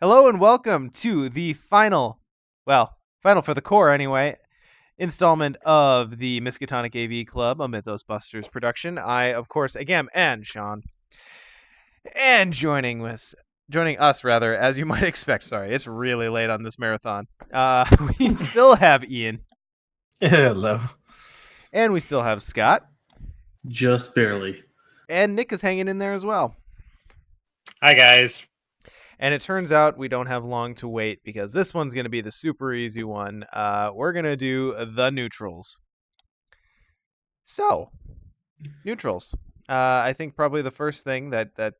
Hello and welcome to the final for the core anyway, installment of the Miskatonic AV Club, a Mythos Busters production. I, of course, again, and Sean. And joining us, as you might expect. Sorry, it's really late on this marathon. We still have Ian. Hello. And we still have Scott. Just barely. And Nick is hanging in there as well. Hi, guys. And it turns out we don't have long to wait because this one's going to be the super easy one. We're going to do the neutrals. So, neutrals. I think probably the first thing that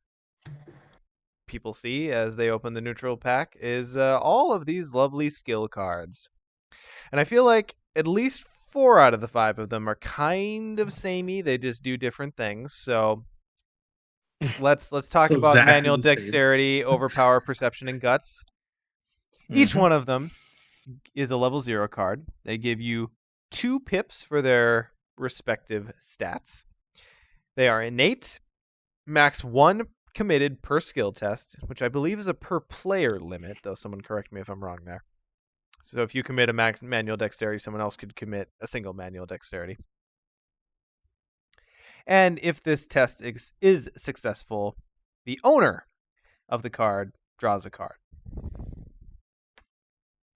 people see as they open the neutral pack is all of these lovely skill cards. And I feel like at least 4 out of the 5 of them are kind of samey. They just do different things. So let's talk So about exactly manual the same. dexterity, overpower, perception, and guts. Each one of them is a level 0 card. They give you 2 pips for their respective stats. They are innate, max 1 committed per skill test, which I believe is a per player limit, though someone correct me if I'm wrong there. So if you commit a manual dexterity, someone else could commit a single manual dexterity. And if this test is successful, the owner of the card draws a card.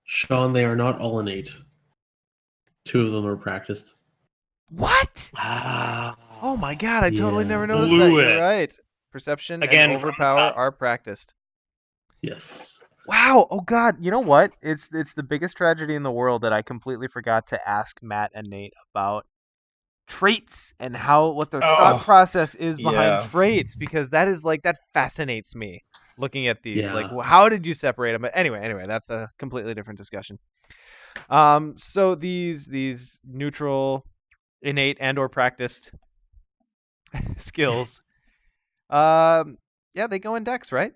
Sean, they are not all innate. 2 of them are practiced. What? Oh my god, I totally never noticed that. Blew You're it. right. Perception Again, and from the overpower top. are practiced. Yes. Wow. Oh god, you know what? It's the biggest tragedy in the world that I completely forgot to ask Matt and Nate about traits and what their thought process is behind traits, because that fascinates me looking at these. Yeah. Like, how did you separate them? But anyway, that's a completely different discussion. So these neutral, innate, and or practiced skills, yeah, they go in decks, right?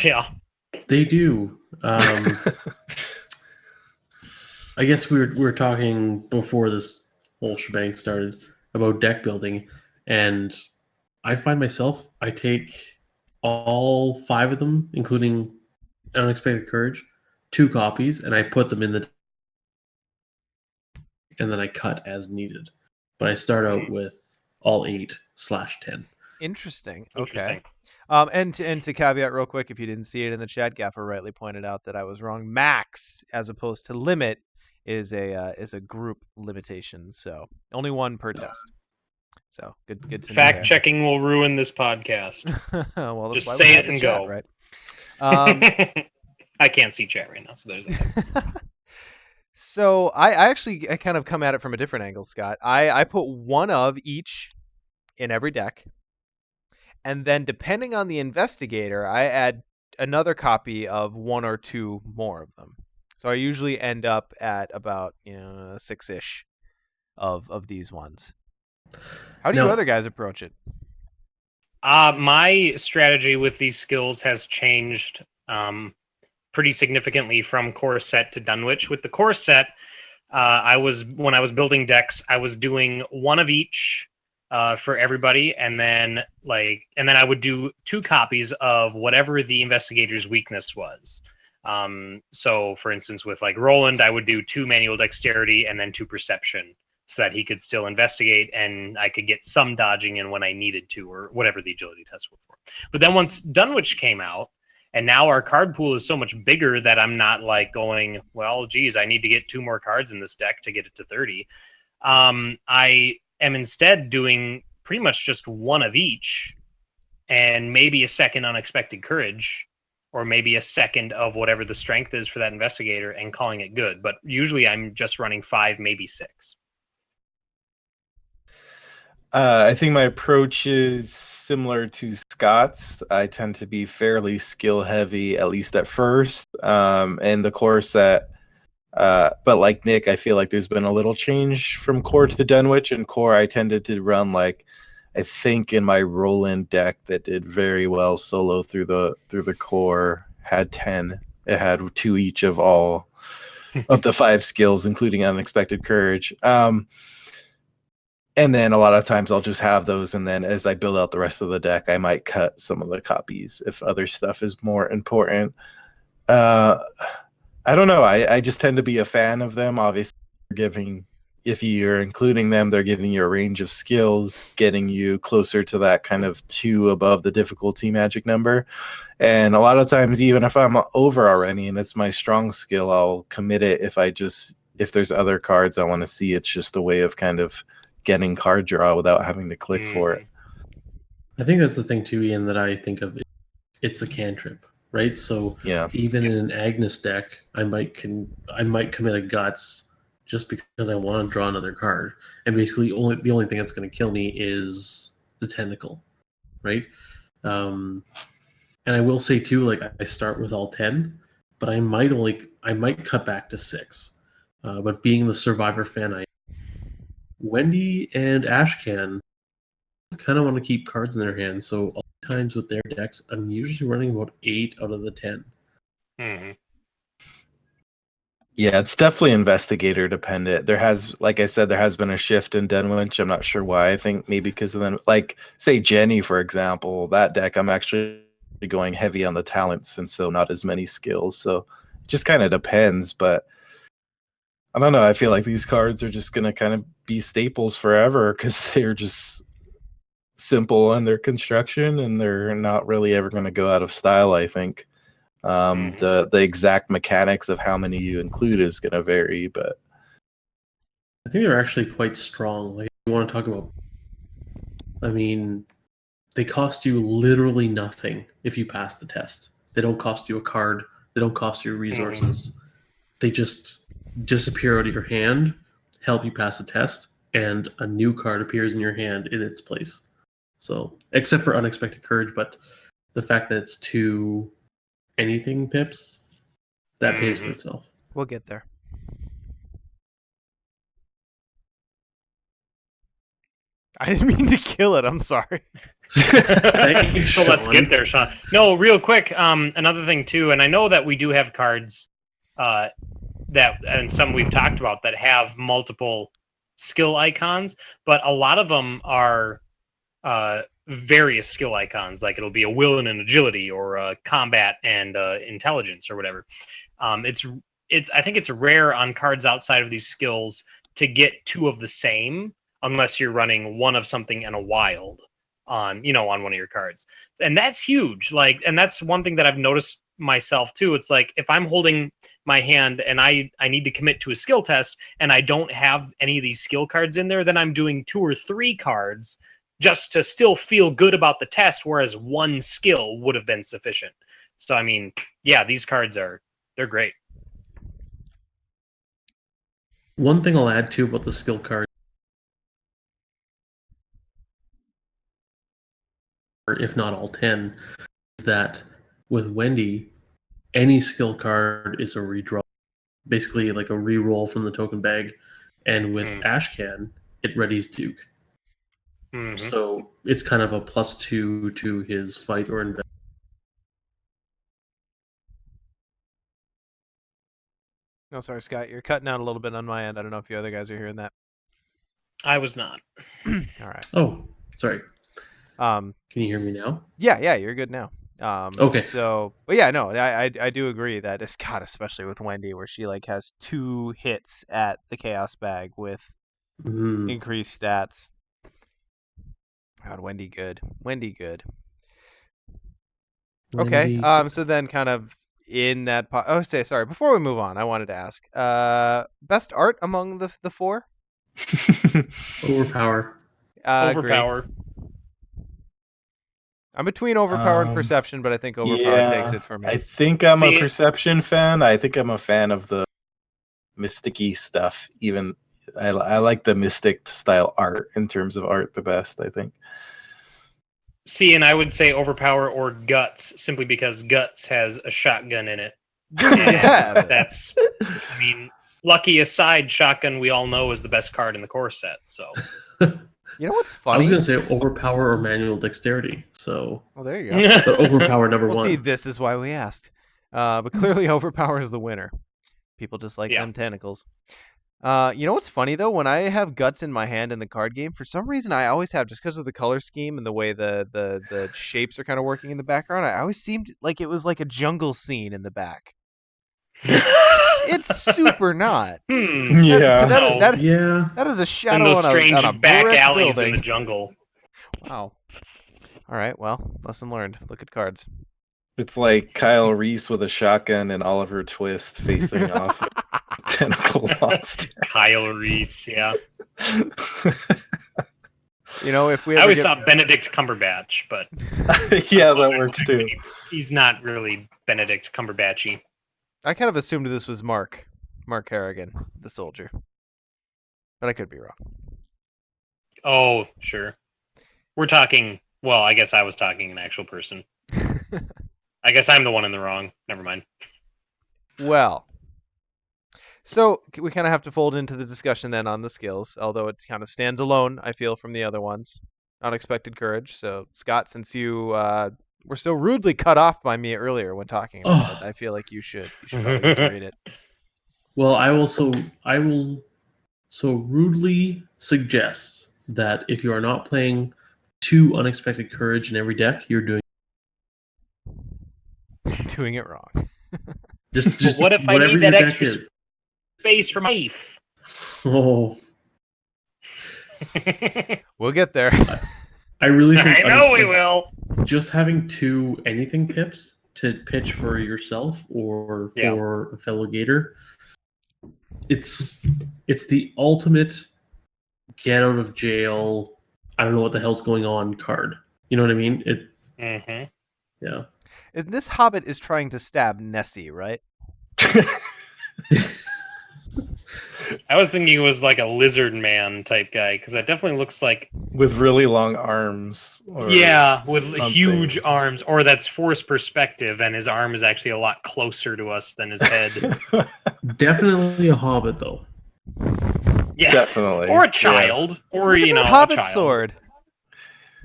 Yeah. They do. I guess we were talking before this whole shebang started about deck building, and I find myself, I take all 5 of them, including Unexpected Courage, 2 copies, and I put them in the and then I cut as needed. But I start out with all 8/10. Interesting. Interesting. Okay. And to caveat real quick, if you didn't see it in the chat, Gaffer rightly pointed out that I was wrong. Max, as opposed to limit, is a group limitation. So only 1 per test. So good to know. Fact checking will ruin this podcast. Well, that's Just why say we it have the and chat, go. right? I can't see chat right now, so there's that. So I kind of come at it from a different angle, Scott. I put 1 of each in every deck. And then depending on the investigator, I add another copy of 1 or 2 more of them. So I usually end up at about 6-ish of these ones. How do you other guys approach it? My strategy with these skills has changed pretty significantly from core set to Dunwich. With the core set, when I was building decks, I was doing 1 of each for everybody, and then I would do 2 copies of whatever the investigator's weakness was. So for instance, with like Roland, I would do 2 manual dexterity and then 2 perception, so that he could still investigate and I could get some dodging in when I needed to, or whatever the agility tests were for. But then once Dunwich came out, and now our card pool is so much bigger that I'm not like going, well, geez, I need to get 2 more cards in this deck to get it to 30. I am instead doing pretty much just 1 of each, and maybe a second Unexpected Courage, or maybe a second of whatever the strength is for that investigator, and calling it good. But usually I'm just running 5, maybe 6. I think my approach is similar to Scott's. I tend to be fairly skill heavy, at least at first, and the core set. But like Nick, I feel like there's been a little change from core to Dunwich. And core, I tended to run I think in my Roland deck that did very well solo through the core had 10. It had 2 each of all of the 5 skills, including Unexpected Courage. And then a lot of times I'll just have those, and then as I build out the rest of the deck, I might cut some of the copies if other stuff is more important. I don't know. I just tend to be a fan of them. Obviously, if you're including them, they're giving you a range of skills, getting you closer to that kind of 2 above the difficulty magic number. And a lot of times, even if I'm over already and it's my strong skill, I'll commit it if there's other cards I want to see. It's just a way of kind of getting card draw without having to click for it. I think that's the thing too, Ian, that I think of. It's a cantrip, right? So Yeah. even in an Agnes deck, I might commit a Guts just because I want to draw another card, and basically the only thing that's going to kill me is the tentacle, right? And I will say too, like I start with all 10, but I might cut back to 6. But being the Survivor fan, Wendy and Ashcan kind of want to keep cards in their hands, so all the times with their decks, I'm usually running about 8 out of the 10. Mm-hmm. Yeah, it's definitely investigator dependent. Like I said, there has been a shift in Dunwich. I'm not sure why. I think maybe because of them, like say Jenny, for example, that deck, I'm actually going heavy on the talents, and so not as many skills. So it just kind of depends, but I don't know. I feel like these cards are just going to kind of be staples forever because they're just simple in their construction and they're not really ever going to go out of style, I think. The exact mechanics of how many you include is going to vary, but I think they're actually quite strong. Like, you want to talk about, I mean, they cost you literally nothing if you pass the test. They don't cost you a card. They don't cost you resources. They just disappear out of your hand, help you pass the test, and a new card appears in your hand in its place. So, except for Unexpected Courage, but the fact that it's 2 anything pips, that pays for itself. We'll get there. I didn't mean to kill it. I'm sorry. So let's get there, Sean. No, real quick. Another thing too, and I know that we do have cards that, and some we've talked about, that have multiple skill icons, but a lot of them are various skill icons. Like it'll be a will and an agility, or a combat and intelligence, or whatever. I think it's rare on cards outside of these skills to get 2 of the same, unless you're running 1 of something and a wild on one of your cards. And that's huge. Like, and that's one thing that I've noticed myself too. It's like, if I'm holding my hand and I need to commit to a skill test and I don't have any of these skill cards in there, then I'm doing 2 or 3 cards just to still feel good about the test, whereas 1 skill would have been sufficient. So I mean, yeah, these cards they're great. One thing I'll add too about the skill card, if not all 10, is that with Wendy, any skill card is a redraw, basically like a reroll from the token bag, and with Ashcan, it readies Duke. So it's kind of a +2 to his fight or invest. No, sorry, Scott. You're cutting out a little bit on my end. I don't know if you other guys are hearing that. I was not. All right. Oh, sorry. Can you hear me now? Yeah, you're good now. Okay. So, but yeah, no, I do agree that it's God, especially with Wendy, where she like has 2 hits at the chaos bag with increased stats. God, Wendy good. Okay. So then, kind of in that. Sorry. Before we move on, I wanted to ask. Best art among the 4. Overpower. Overpower. I'm between Overpower and Perception, but I think Overpower takes it for me. I think I'm a Perception fan. I think I'm a fan of the Mystic-y stuff. Even I like the Mystic style art in terms of art the best, I think. See, and I would say Overpower or Guts, simply because Guts has a shotgun in it. That's, I mean, lucky aside, shotgun we all know is the best card in the core set. So, you know what's funny? I was gonna say Overpower or Manual Dexterity. So, well, there you go. But Overpower number 1. See, this is why we asked. But clearly, Overpower is the winner. People just like them tentacles. You know what's funny though? When I have guts in my hand in the card game, for some reason I always have, just because of the color scheme and the way the shapes are kind of working in the background. I always seemed like it was like a jungle scene in the back. It's super not. Yeah. Yeah. That is a In shadow those strange on a back brick alleys building. in the jungle. Wow. All right. Well, lesson learned. Look at cards. It's like Kyle Reese with a shotgun and Oliver Twist facing off a tentacle monster. Kyle Reese, yeah. You know, if we I ever always get... thought Benedict Cumberbatch, but Yeah, that works too. he's not really Benedict Cumberbatchy. I kind of assumed this was Mark Harrigan, the soldier, but I could be wrong. Oh, sure. We're talking. Well, I guess I was talking an actual person. I guess I'm the one in the wrong. Never mind. Well, so we kind of have to fold into the discussion then on the skills, although it kind of stands alone, I feel, from the other ones. Unexpected courage. So, Scott, since you were so rudely cut off by me earlier when talking about it, I feel like you should probably read it. Well, I will so rudely suggest that if you are not playing 2 unexpected courage in every deck, you're doing it wrong. just What if I whatever need that your extra deck is. space for my life? Oh, We'll get there. I really think I know we will. just having 2 anything pips to pitch for yourself or Yeah. for a fellow gator, it's the ultimate get out of jail, I don't know what the hell's going on card. You know what I mean? Yeah. And this hobbit is trying to stab Nessie, right? I was thinking it was like a lizard man type guy because that definitely looks like With really long arms. Or with something. huge arms, or that's forced perspective, and his arm is actually a lot closer to us than his head. Definitely a hobbit though. Yeah, Definitely. or a child, or Look at you that know, hobbit a child. sword.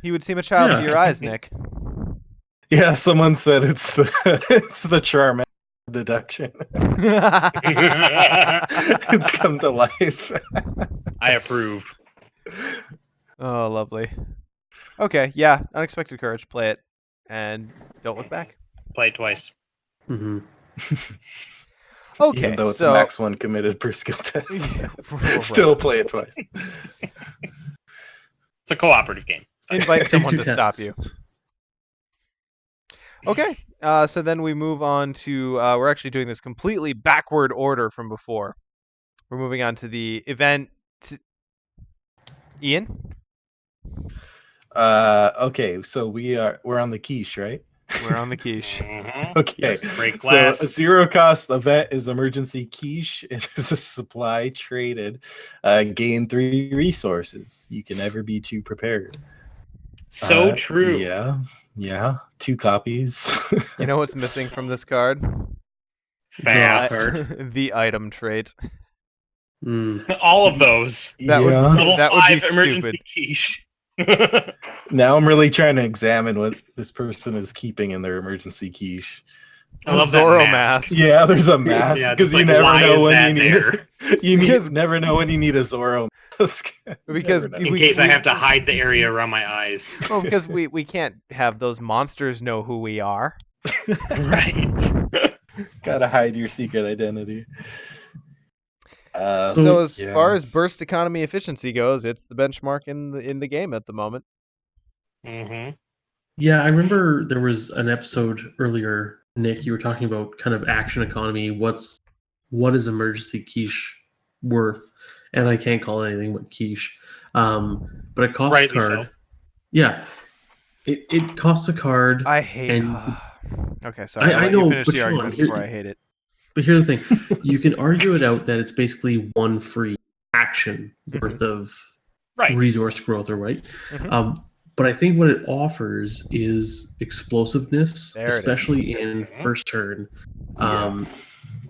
He would seem a child to Yeah. your eyes, Nick. Yeah, someone said it's the Charmander deduction. It's come to life. I approve. Oh, lovely. Okay, yeah, unexpected courage. Play it, and don't look back. Play it twice. Mm-hmm. Okay, Even though it's so max 1 committed per skill test. Right. Still play it twice. It's a cooperative game. invite someone 2 to tests. stop you. Okay, so then we move on to we're actually doing this completely backward order from before. We're moving on to the event. Ian, Okay, so we're on the quiche, right? we're on the quiche. Mhm. Okay. Yes. Break So glass. a 0 cost event is emergency quiche. It is a supply traded. Gain 3 resources. You can never be too prepared. So true. Yeah. 2 copies. You know what's missing from this card? Fast. card. The item trait. Mm. All of those. That would Level that would be 5 emergency stupid. quiche. Now I'm really trying to examine what this person is keeping in their emergency quiche. I love Zorro that mask. Yeah, there's a mask Yeah, because just you like, never why know is when that you need there? Because- never know when you need a Zorro mask. Because Never know. In case I have to hide the area around my eyes. Well, because we can't have those monsters know who we are. Right. Gotta hide your secret identity. So as yeah. far as burst economy efficiency goes, it's the benchmark in the game at the moment. Mm-hmm. Yeah, I remember there was an episode earlier, Nick, you were talking about kind of action economy. What is emergency quiche worth? And I can't call it anything but quiche. But it costs Rightly a card. so. Yeah. It costs a card. I hate. And- Okay, sorry. I I'll let know, you finish but the Sean, argument here- before I hate it. But here's the thing. You can argue it out that it's basically 1 free action worth of Right. resource growth, or right? Mhm. But I think what it offers is explosiveness, There it is. especially in first turn.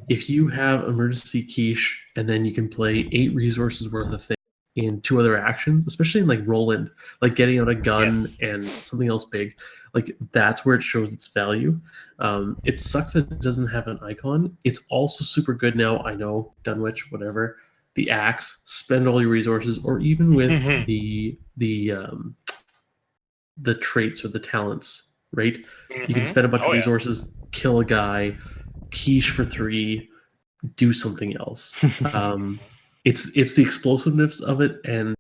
If you have emergency quiche and then you can play 8 resources worth of things in 2 other actions, especially in like Roland, like getting out a gun Yes. and something else big, like that's where it shows its value. It sucks that it doesn't have an icon. It's also super good now. I know Dunwich, whatever. the axe, spend all your resources, or even with Mhm. the traits or the talents, right? You can Mhm. spend a bunch Oh of yeah. resources, kill a guy, quiche for 3, do something else. It's the explosiveness of it, and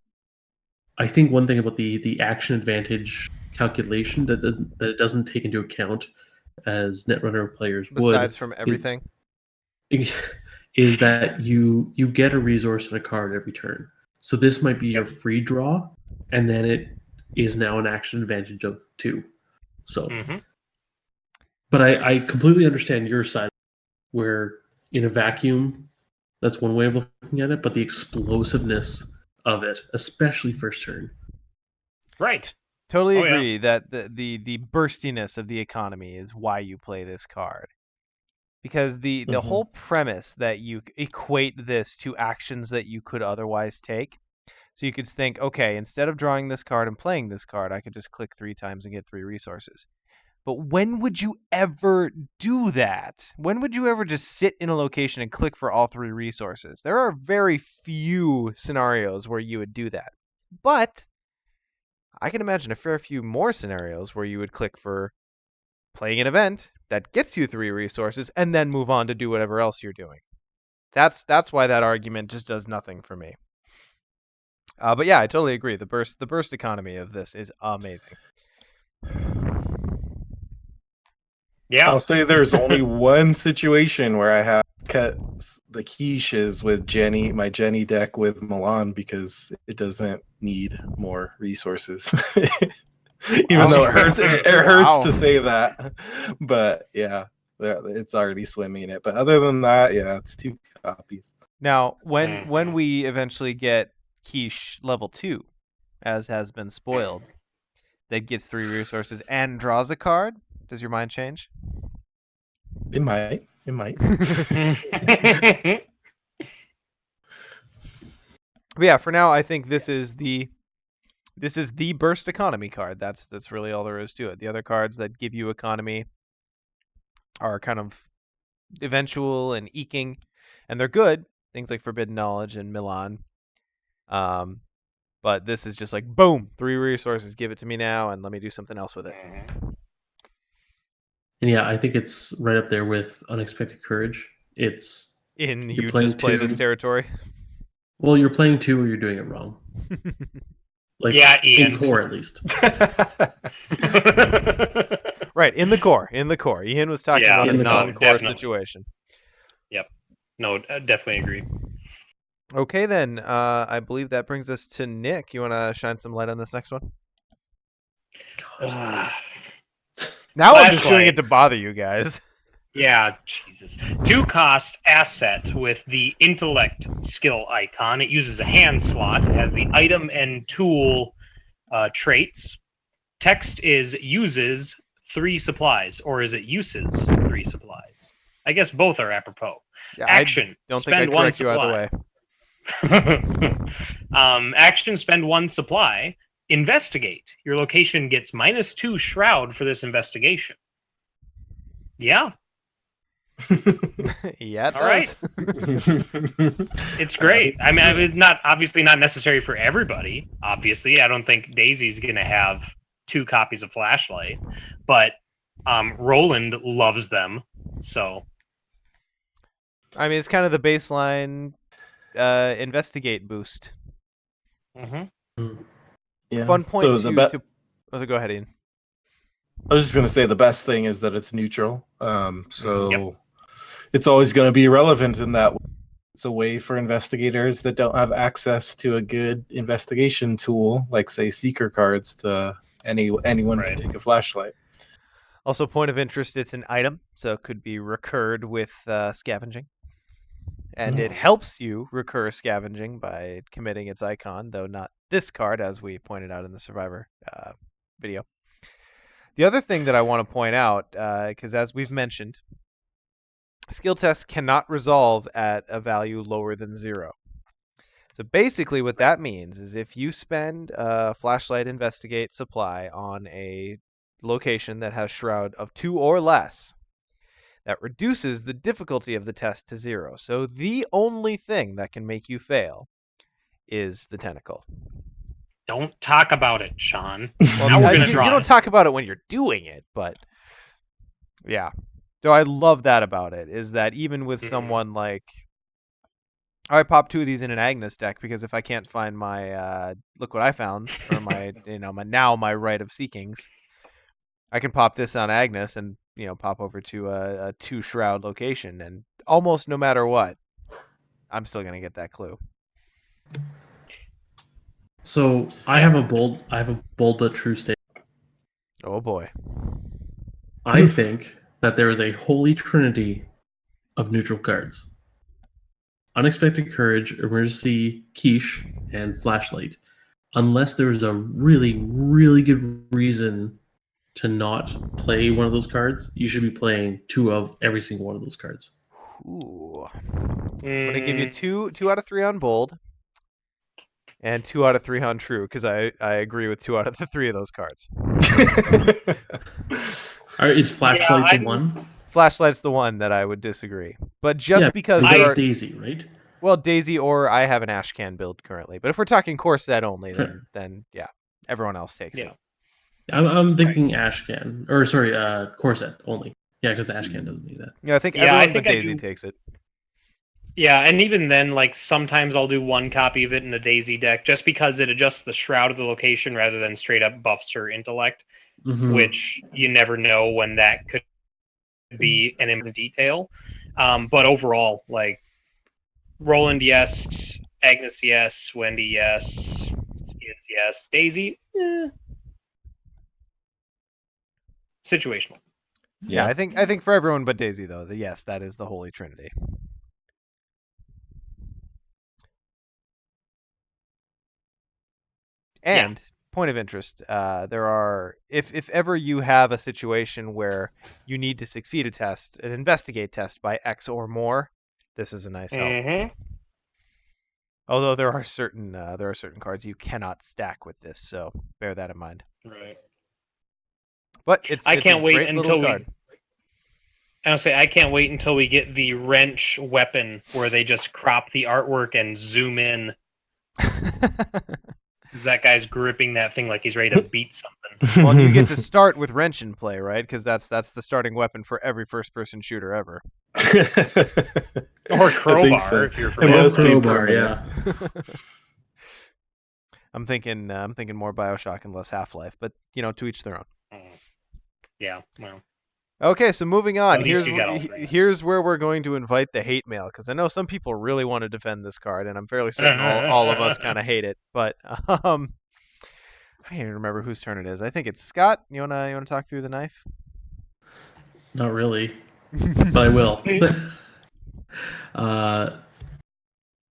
I think one thing about the action advantage calculation that it doesn't take into account as Netrunner players would Besides from is everything. is that you get a resource and a card every turn. So this might be your Yep. free draw, and then it is now an action advantage of 2. So, Mhm. but I completely understand your side, where in a vacuum, that's one way of looking at it, but the explosiveness of it, especially first turn. Right. Totally Oh, yeah. agree that the burstiness of the economy is why you play this card. Because the Mhm. whole premise that you equate this to actions that you could otherwise take. So you could think, okay, instead of drawing this card and playing this card, I could just click 3 times and get 3 resources. But when would you ever do that? When would you ever just sit in a location and click for all 3 resources? There are very few scenarios where you would do that. But I can imagine a fair few more scenarios where you would click for playing an event that gets you 3 resources and then move on to do whatever else you're doing. That's why that argument just does nothing for me. But yeah, I totally agree. The burst economy of this is amazing. Yeah. I'll say there's only one situation where I have cut the quiches with my Jenny deck with Milan because it doesn't need more resources. Even though it hurts, it hurts Wow. to say that. But yeah, it's already swimming in it. But other than that, yeah, it's 2 copies. Now, when Mhm. we eventually get quiche level 2, as has been spoiled, that gets 3 resources and draws a card, does your mind change? It might. It might. But yeah, for now, I think this is the burst economy card. That's really all there is to it. The other cards that give you economy are kind of eventual and eking, and they're good. Things like Forbidden Knowledge and Milan. But this is just like boom, 3 resources, give it to me now, and let me do something else with it. And yeah, I think it's right up there with Unexpected Courage. It's In you're you playing just play this 2. territory. Well, you're playing 2 or you're doing it wrong. Like Yeah, in Ian. core at least. Right, in the core. Ian was talking Yeah, about a in the core. non-core definitely. situation. Yep. No, definitely agree. Okay, then. I believe that brings us to Nick. You want to shine some light on this next one? Now I'm just doing it Flashlight. to bother you guys. Yeah, Jesus. 2 cost asset with the intellect skill icon. It uses a hand slot. It has the item and tool traits. Text is uses 3 supplies, or is it uses 3 supplies? I guess both are apropos. Yeah, Action. I don't think Spend I'd 1 correct you either supply. way. Action. Spend 1 supply. Investigate. Your location gets -2 shroud for this investigation. Yeah. Yeah, it All does. It's great. I mean, it's not obviously not necessary for everybody. Obviously, I don't think Daisy's gonna have 2 copies of Flashlight, but Roland loves them. So I mean, it's kind of the baseline investigate boost. Yeah. Fun point So to oh, go ahead, Ian. I was just gonna say the best thing is that it's neutral. So Yep. it's always going to be relevant in that way. It's a way for investigators that don't have access to a good investigation tool, like say seeker cards, to anyone Right. can take a flashlight. Also, point of interest, it's an item, so it could be recurred with scavenging. And it helps you recur scavenging by committing its icon, though not this card, as we pointed out in the Survivor video. The other thing that I want to point out, because as we've mentioned, skill tests cannot resolve at a value lower than 0. So basically what that means is if you spend a Flashlight Investigate supply on a location that has Shroud of 2 or less, that reduces the difficulty of the test to 0. So the only thing that can make you fail is the tentacle. Don't talk about it, Sean. Well, Now we're gonna you draw don't it. talk about it when you're doing it, but yeah. So I love that about it, is that even with someone like, I pop 2 of these in an Agnes deck because if I can't find my look what I found, or my my Rite of Seekings, I can pop this on Agnes and pop over to a 2 shroud location, and almost no matter what, I'm still gonna get that clue. So I have a bold but true statement. Oh boy. I think that there is a holy trinity of neutral cards: Unexpected Courage, Emergency Quiche, and Flashlight. Unless there's a really, really good reason to not play one of those cards, you should be playing 2 of every single one of those cards. Ooh. I'm gonna give you 2 out of 3 on bold, and 2 out of 3 on true, because I agree with 2 out of the 3 of those cards. All right, is Flashlight the one? Flashlight's the one that I would disagree, but just because there are Daisy, right? Well, Daisy, or I have an Ashcan build currently. But if we're talking core set only, then yeah, everyone else takes it. I'm thinking Ashcan, or sorry, core set only. Yeah, because Ashcan doesn't need that. Yeah, I think everyone but Daisy takes it. Yeah, and even then, like, sometimes I'll do 1 copy of it in a Daisy deck just because it adjusts the shroud of the location rather than straight up buffs her intellect, which you never know when that could be an important detail. But overall, like, Roland, yes. Agnes, yes. Wendy, yes. Skids, yes. Daisy, situational. Yeah, I think for everyone but Daisy, though, yes, that is the Holy Trinity. And point of interest, there are if ever you have a situation where you need to succeed a test, an investigate test by X or more, this is a nice help. Although there are certain cards you cannot stack with this, so bear that in mind. Right. But I can't wait until I can't wait until we get the wrench weapon where they just crop the artwork and zoom in. That guy's gripping that thing like he's ready to beat something. Well, you get to start with wrench in play, right? Because that's the starting weapon for every first-person shooter ever. Or crowbar, if you're familiar. Crowbar, yeah. I'm thinking more BioShock and less Half-Life, but to each their own. Yeah, well. Okay, so moving on. At least you got all 3. Here's where we're going to invite the hate mail, because I know some people really want to defend this card, and I'm fairly certain all of us kind of hate it. But I can't even remember whose turn it is. I think it's Scott. You wanna talk through the knife? Not really, but I will.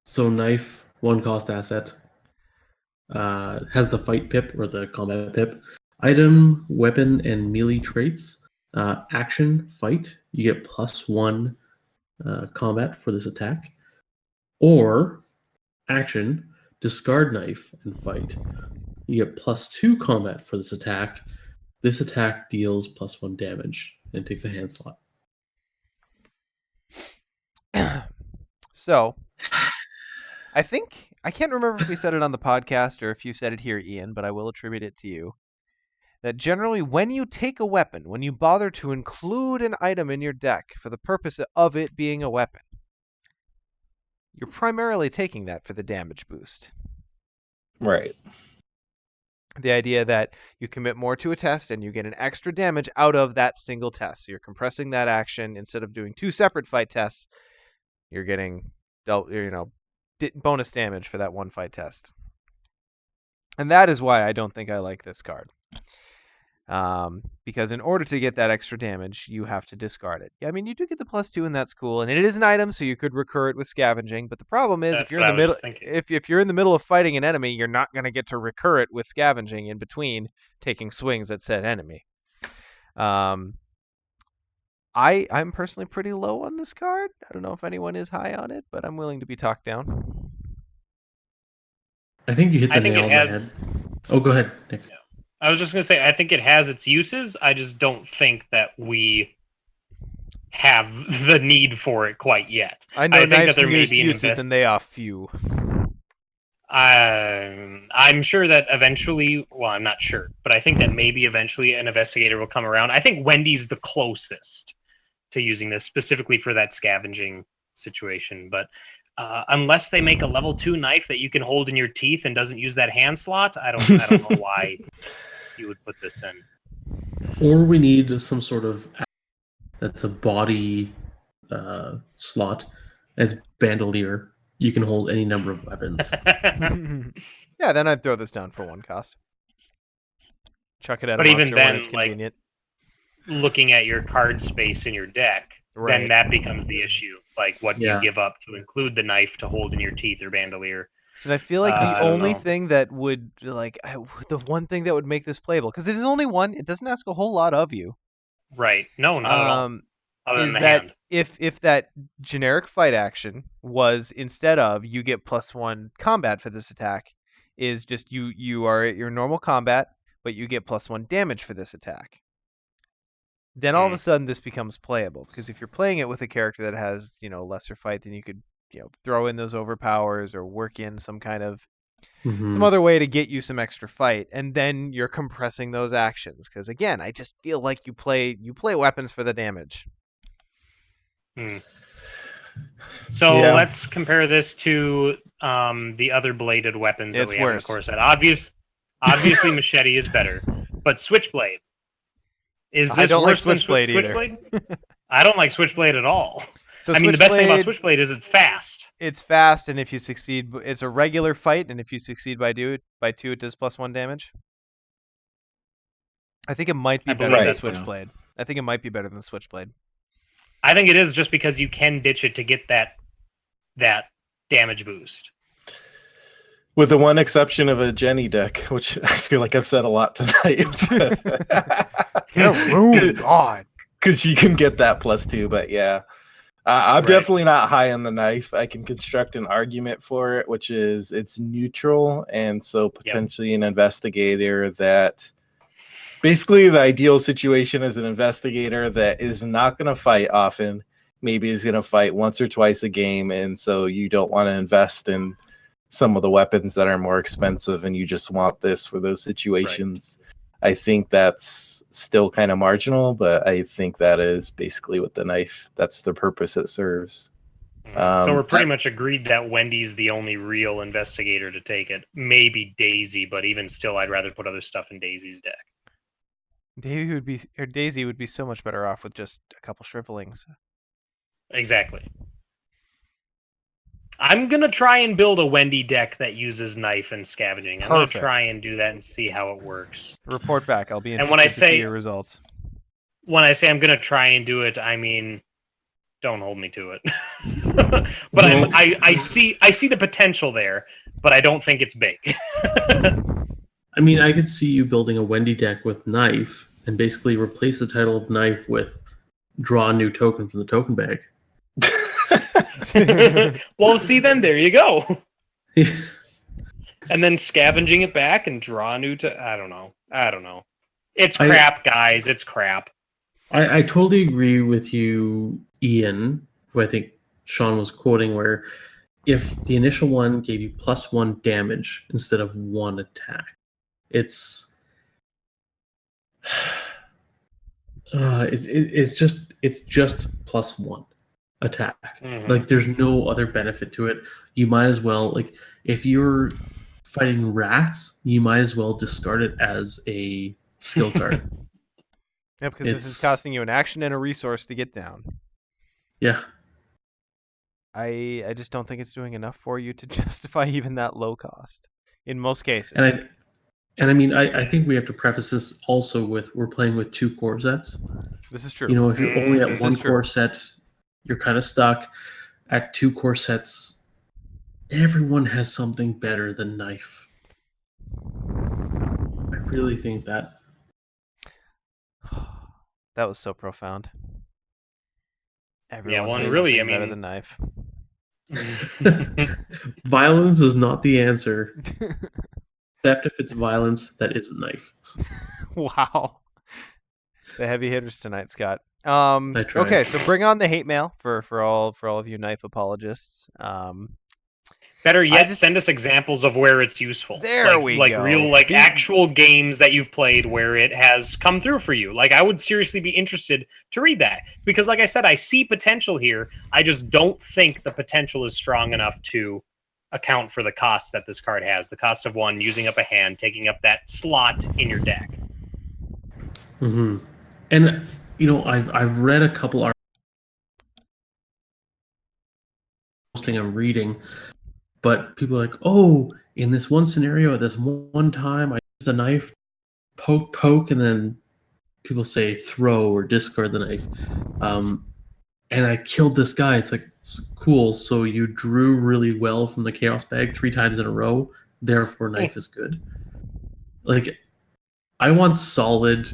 So knife, 1 cost asset, has the fight pip or the combat pip. Item, weapon, and melee traits. Action, fight, you get +1 combat for this attack. Or action, discard knife and fight. You get +2 combat for this attack. This attack deals +1 damage and takes a hand slot. So, I can't remember if we said it on the podcast or if you said it here, Ian, but I will attribute it to you. That generally, when you take a weapon, when you bother to include an item in your deck for the purpose of it being a weapon, you're primarily taking that for the damage boost. Right. The idea that you commit more to a test and you get an extra damage out of that single test. So you're compressing that action. Instead of doing 2 separate fight tests, you're getting bonus damage for that 1 fight test. And that is why I don't think I like this card. Because in order to get that extra damage, you have to discard it. I mean, you do get the +2, and that's cool. And it is an item, so you could recur it with scavenging. But the problem is, if you're in the middle, if you're in the middle of fighting an enemy, you're not going to get to recur it with scavenging in between taking swings at said enemy. I'm personally pretty low on this card. I don't know if anyone is high on it, but I'm willing to be talked down. I think you hit the nail on the head. Oh, go ahead, Nick. Yeah. I was just going to say, I think it has its uses. I just don't think that we have the need for it quite yet. I know think that knives there and may be an uses, and they are few. I'm sure that eventually, well, I'm not sure, but I think that maybe eventually an investigator will come around. I think Wendy's the closest to using this specifically for that scavenging situation. But unless they make a level 2 knife that you can hold in your teeth and doesn't use that hand slot, I don't know why you would put this in. Or we need some sort of that's a body slot as bandolier. You can hold any number of weapons. Yeah, then I'd throw this down for 1 cost. Chuck it at But a even monster when then, it's convenient. Looking at your card space in your deck, Right. then that becomes the issue. Like, what do Yeah. you give up to include the knife to hold in your teeth or bandolier? So I feel like the I don't only know. thing that would the one thing that would make this playable, because it is only one, it doesn't ask a whole lot of you. Right? No, not at all. Other Is than the that hand. if that generic fight action was instead of you get +1 combat for this attack, is just you are at your normal combat, but you get +1 damage for this attack. Then all of a sudden this becomes playable, because if you're playing it with a character that has, lesser fight, then you could, throw in those overpowers or work in some kind of some other way to get you some extra fight, and then you're compressing those actions. Because again, I just feel like you play weapons for the damage. So Yeah. let's compare this to the other bladed weapons that It's we have in the worse. core set. Obviously, machete is better, but switchblade. Is I this don't like worse than switchblade either. switchblade? I don't like switchblade at all. So I mean, the best thing about Switchblade, switchblade is it's fast. it's fast, and if you succeed, it's a regular fight, and if you succeed by 2, it does +1 damage. I think it might be I better believe than that's right. Switchblade. I think it might be better than Switchblade. I think it is just because you can ditch it to get that damage boost. With the one exception of a Jenny deck, which I feel like I've said a lot tonight. Oh God! Because you can get that +2, but yeah. I'm Right. definitely not high on the knife. I can construct an argument for it, which is it's neutral, and so potentially an investigator that... Basically, the ideal situation is an investigator that is not going to fight often, maybe is going to fight once or twice a game, and so you don't want to invest in some of the weapons that are more expensive, and you just want this for those situations. Right. I think that's still kind of marginal, but I think that is basically what the knife, that's the purpose it serves. So we're pretty much agreed that Wendy's the only real investigator to take it. Maybe Daisy, but even still, I'd rather put other stuff in Daisy's deck. Daisy would be so much better off with just a couple shrivelings. Exactly. I'm gonna try and build a Wendy deck that uses knife and scavenging. I'm gonna try and do that and see how it works. Report back. I'll be interested when I to say- see your results. When I say I'm gonna try and do it, I mean, don't hold me to it. But I see the potential there, but I don't think it's big. I mean, I could see you building a Wendy deck with knife and basically replace the title of knife with draw a new token from the token bag. Well, see, then there you go. And then scavenging it back and draw a new I don't know. It's crap, guys. It's crap. I totally agree with you, Ian, who I think Sean was quoting, where if the initial one gave you +1 damage instead of 1 attack, it's just +1 attack. Mm-hmm. Like, there's no other benefit to it. You might as well, like, if you're fighting rats, you might as well discard it as a skill card. Yeah, because this is costing you an action and a resource to get down. Yeah. I just don't think it's doing enough for you to justify even that low cost in most cases. And I mean, I think we have to preface this also with we're playing with 2 core sets. This is true. You know, if you're only at This 1 is true. core set, you're kind of stuck. At 2 core sets, everyone has something better than knife. I really think that. That was so profound. Everyone well, has really, something I better mean- than knife. Violence is not the answer, except if it's violence that isn't knife. Wow. The heavy hitters tonight, Scott. I tried. Okay, so bring on the hate mail for all of you knife apologists. Better yet, just- send us examples of where it's useful. There like, we like go. real, actual games that you've played where it has come through for you. Like, I would seriously be interested to read that because, like I said, I see potential here. I just don't think the potential is strong enough to account for the cost that this card has. The cost of one, using up a hand, taking up that slot in your deck. Mm-hmm. And I've read a couple articles I'm reading, but people are like, oh, in this one scenario, at this one time, I used a knife, poke, and then people say throw or discard the knife, and I killed this guy. It's like, cool. So you drew really well from the chaos bag 3 times in a row, therefore knife is good. Like, I want solid,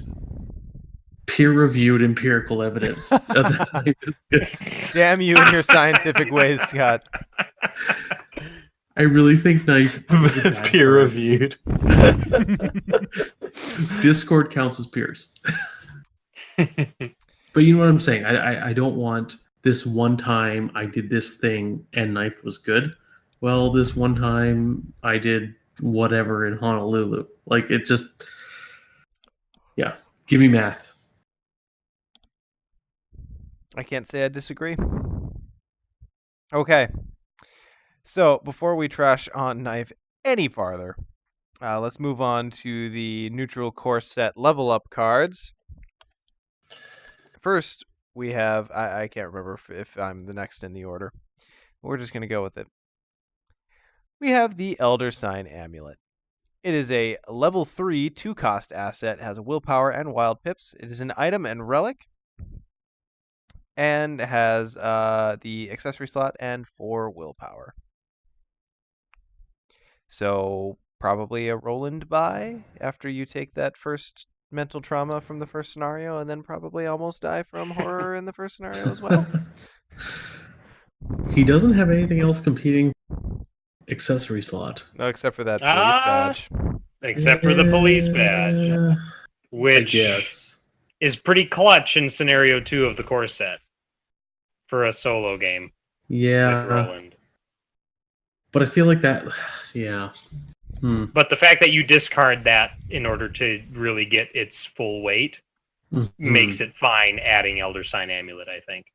peer-reviewed empirical evidence of that knife is good. Damn you and your scientific ways, Scott. I really think knife is a bad Peer card. reviewed. Discord counts as peers. But you know what I'm saying? I don't want this one time I did this thing and knife was good. Well, this one time I did whatever in Honolulu. Like, it just, yeah, give me math. I can't say I disagree. Okay. So before we trash on knife any farther, let's move on to the neutral core set level up cards. First, we have I can't remember if I'm the next in the order. We're just gonna go with it. We have the Elder Sign Amulet. It is a level 3 2-cost asset, has a willpower and wild pips. It is an item and relic, and has the accessory slot and 4 willpower. So probably a Roland buy after you take that first mental trauma from the first scenario, and then probably almost die from horror in the first scenario as well. He doesn't have anything else competing accessory slot. No, except for that police badge. Except for the police badge, I which guess. is pretty clutch in scenario 2 of the core set for a solo game Yeah. with Roland. But I feel like that, yeah. But the fact that you discard that in order to really get its full weight makes it fine adding Elder Sign Amulet, I think.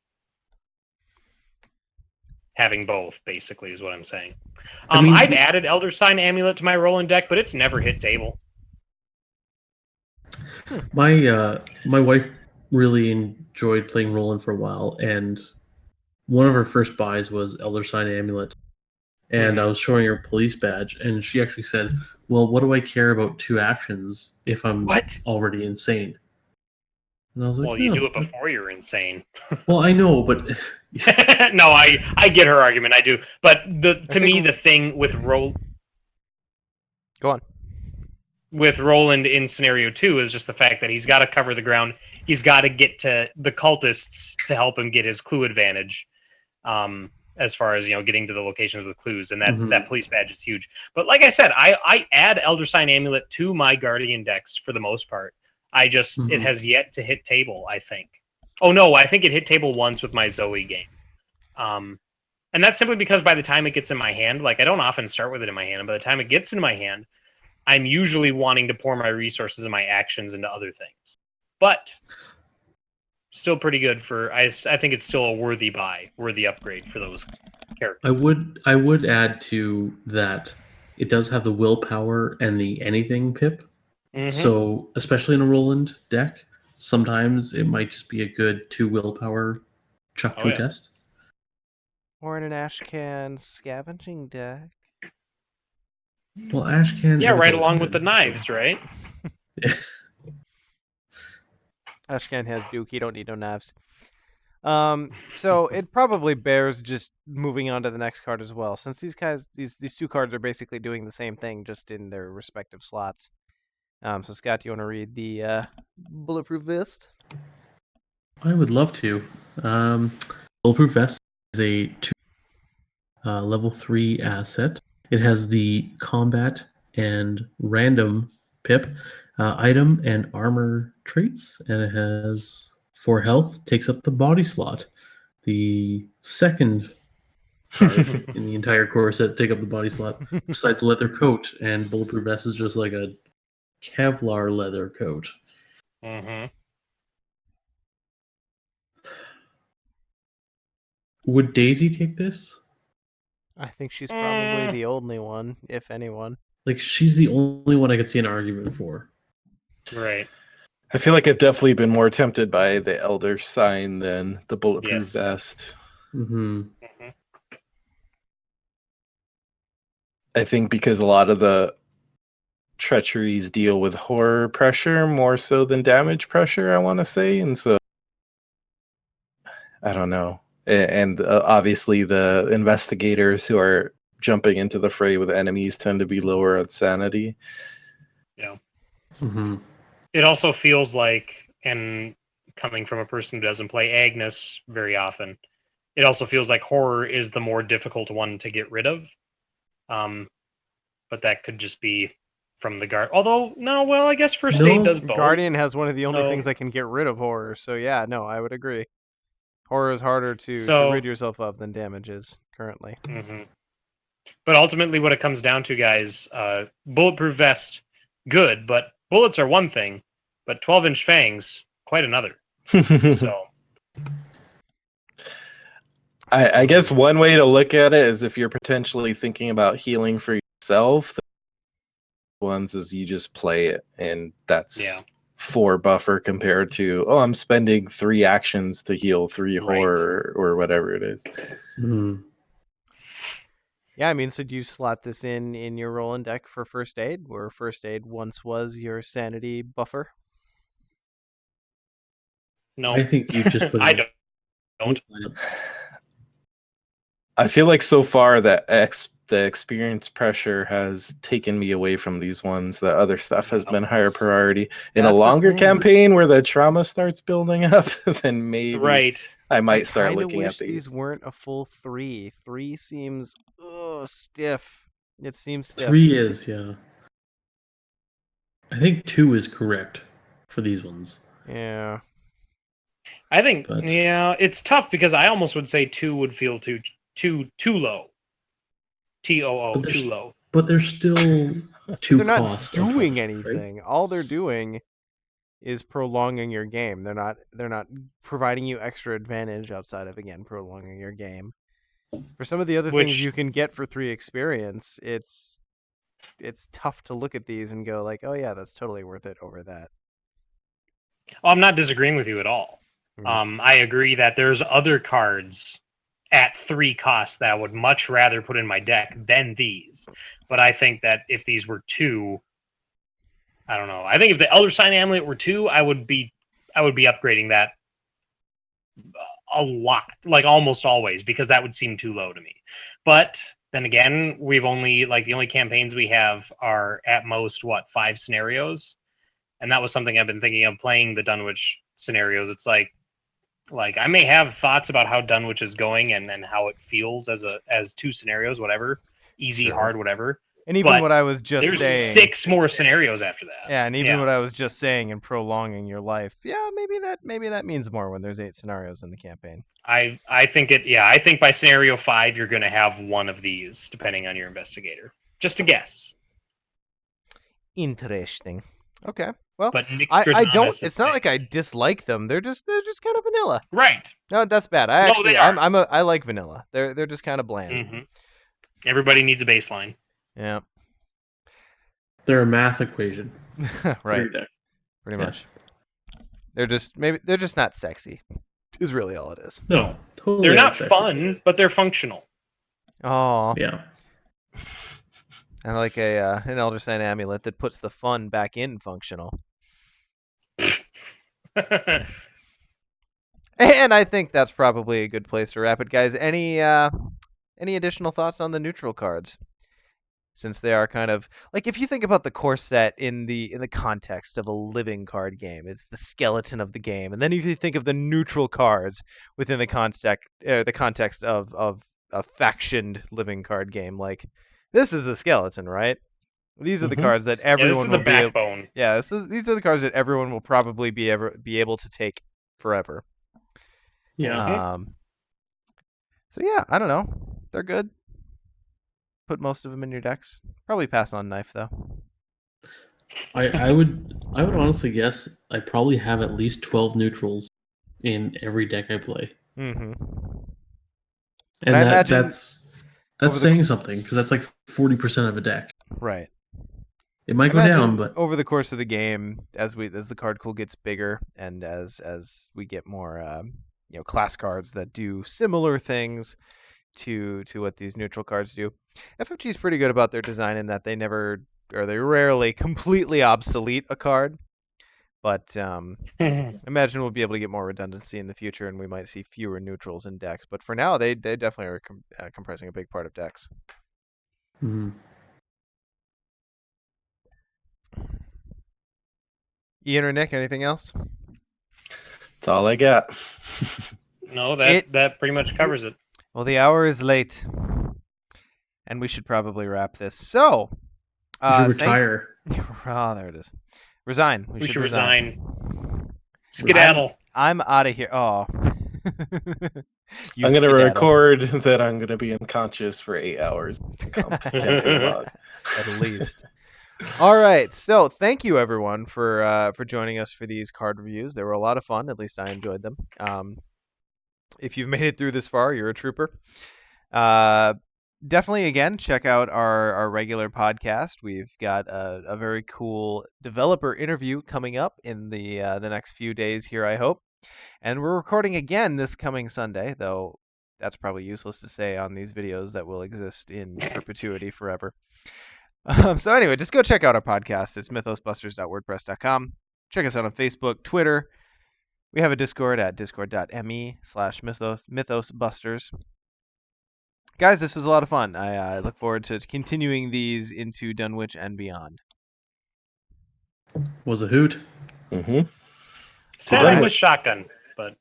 Having both, basically, is what I'm saying. I've added Elder Sign Amulet to my Roland deck, but it's never hit table. My wife really enjoyed playing Roland for a while, and one of her first buys was Elder Sign Amulet. And I was showing her police badge, and she actually said, well, what do I care about 2 actions if I'm already insane? And I was like, well, you do it before you're insane. Well, I know, but no, I get her argument. I do, but to me the thing with Go on. With Roland in scenario 2 is just the fact that he's got to cover the ground. He's got to get to the cultists to help him get his clue advantage. As far as getting to the locations with clues, and that police badge is huge. But like I said, I add Elder Sign Amulet to my Guardian decks for the most part. I just it has yet to hit table, I think. Oh no, I think it hit table once with my Zoe game. And that's simply because by the time it gets in my hand, like I don't often start with it in my hand, and by the time it gets in my hand, I'm usually wanting to pour my resources and my actions into other things. But still pretty good for I think it's still a worthy upgrade for those characters. I would add to that it does have the willpower and the anything pip. So especially in a Roland deck, sometimes it might just be a good 2 willpower chuck to a test. Or in an Ashcan scavenging deck. Well, Ashcan. Yeah, right along with the knives, right? Ashcan has Duke. You don't need no knives. So it probably bears just moving on to the next card as well, since these 2 cards are basically doing the same thing, just in their respective slots. So Scott, do you want to read the Bulletproof Vest? I would love to. Bulletproof Vest is a 2 level 3 asset. It has the combat and random pip, item and armor traits, and it has 4 health, takes up the body slot. The second card in the entire core set to take up the body slot, besides leather coat, and bulletproof vest is just like a Kevlar leather coat. Mm-hmm. Would Daisy take this? I think she's probably the only one, if anyone. Like, she's the only one I could see an argument for. Right. I feel like I've definitely been more tempted by the Elder Sign than the Bulletproof Yes. Vest. Mm-hmm. Mm-hmm. I think because a lot of the treacheries deal with horror pressure more so than damage pressure, I want to say. And so, I don't know. And obviously the investigators who are jumping into the fray with enemies tend to be lower on sanity. Yeah. Mm-hmm. It also feels like, and coming from a person who doesn't play Agnes very often, it also feels like horror is the more difficult one to get rid of. But that could just be from the guard. Although, no, well, I guess First Aid does both. Guardian has one of the only So- things that can get rid of horror. So yeah, no, I would agree. Horror is harder to So- rid yourself of than damage is currently. Mm-hmm. But ultimately, what it comes down to, guys, bulletproof vest, good, but bullets are one thing, but 12-inch fangs, quite another. So, I guess one way to look at it is if you're potentially thinking about healing for yourself, the ones is you just play it, and that's Yeah. 4 buffer compared to, oh, I'm spending 3 actions to heal 3 Right. horror or whatever it is. Mm-hmm. Yeah, I mean, so do you slot this in your rolling deck for First Aid, where First Aid once was your sanity buffer? no. I think you just put I it don't. I feel like so far that the experience pressure has taken me away from these ones. The other stuff has been higher priority. In That's a the longer thing. campaign where the trauma starts building up, then maybe Right. I might I start kinda looking wish at these. weren't a full 3. 3 seems stiff. It seems stiff. 3 is, yeah. I think 2 is correct for these ones. Yeah. I think, But- yeah, it's tough because I almost would say 2 would feel too low. TOO, But there's- too low. But there's still 2 They're not costs. on top doing of it, right? anything. All they're doing is prolonging your game. They're not providing you extra advantage outside of, again, prolonging your game. For some of the other things Which- you can get for 3 experience, it's tough to look at these and go like, oh yeah, that's totally worth it over that. Oh, I'm not disagreeing with you at all. I agree that there's other cards at 3 costs that I would much rather put in my deck than these. But I think that if these were 2, I don't know. I think if the Elder Sign Amulet were 2, I would be upgrading that a lot, like almost always, because that would seem too low to me. But then again, we've only, like, the only campaigns we have are at most 5 scenarios, and that was something I've been thinking of playing the Dunwich scenarios. It's like I may have thoughts about how Dunwich is going and how it feels as 2 scenarios, whatever, easy, Sure. hard, whatever. And even But what I was just There's saying. 6 more scenarios after that. Yeah, and even Yeah. what I was just saying and prolonging your life. Yeah, maybe that means more when there's 8 scenarios in the campaign. I think it. Yeah, I think by scenario 5 you're going to have one of these, depending on your investigator. Just a guess. Interesting. Okay. Well, But I don't. Nixtradamus It's is not big. like I dislike them. They're just kind of vanilla. Right. No, that's bad. No, Actually, they are. I like vanilla. They're just kind of bland. hmm Everybody needs a baseline. Yeah. They're a math equation. for Right. your deck. Pretty Yeah. much. They're just not sexy. Is really all it is. No, totally. They're not unsexy. fun, but they're functional. Oh, Yeah. I like an Elder Sign amulet that puts the fun back in functional. And I think that's probably a good place to wrap it, guys. Any additional thoughts on the neutral cards? Since they are kind of like, if you think about the core set in the context of a living card game, it's the skeleton of the game. And then if you think of the neutral cards within the context of a factioned living card game, like this is the skeleton, right? These are the Mhm. cards that Yeah, this everyone is will the be able, backbone. yeah, these are the cards that everyone will probably be able to take forever. Yeah. So yeah, I don't know. They're good. Put most of them in your decks. Probably pass on Knife though. I would honestly guess I probably have at least 12 neutrals in every deck I play. Mm-hmm. And I imagine that's over the- saying something, because that's like 40% of a deck. Right. It might go Imagine down, but over the course of the game, as the card pool gets bigger, and as we get more class cards that do similar things to what these neutral cards do, FFG is pretty good about their design in that they rarely completely obsolete a card. But imagine we'll be able to get more redundancy in the future, and we might see fewer neutrals in decks. But for now, they definitely are comprising a big part of decks. Mhm. Ian or Nick, anything else? That's all I got. No, that pretty much covers it. Well, the hour is late, and we should probably wrap this. So, You should retire. Oh, there it is. Resign. We should resign. Skedaddle. I'm out of here. Oh. I'm going to record that I'm going to be unconscious for 8 hours. At least. All right. So thank you, everyone, for joining us for these card reviews. They were a lot of fun. At least I enjoyed them. If you've made it through this far, you're a trooper. Definitely, again, check out our regular podcast. We've got a very cool developer interview coming up in the next few days here, I hope. And we're recording again this coming Sunday, though that's probably useless to say on these videos that will exist in perpetuity forever. So anyway, just go check out our podcast. It's mythosbusters.wordpress.com. Check us out on Facebook, Twitter. We have a Discord at discord.me/mythosbusters. Guys, this was a lot of fun. I look forward to continuing these into Dunwich and beyond. Was a hoot. Mm-hmm. Sadly with shotgun, but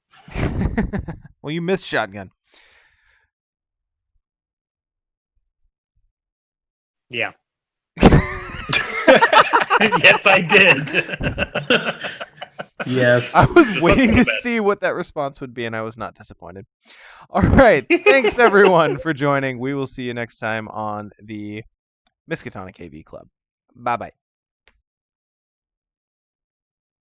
well, you missed shotgun. Yeah. Yes, I did. Yes. I was Just waiting let's to go to see what that response would be, and I was not disappointed. All right. Thanks, everyone, for joining. We will see you next time on the Miskatonic AV Club. Bye-bye.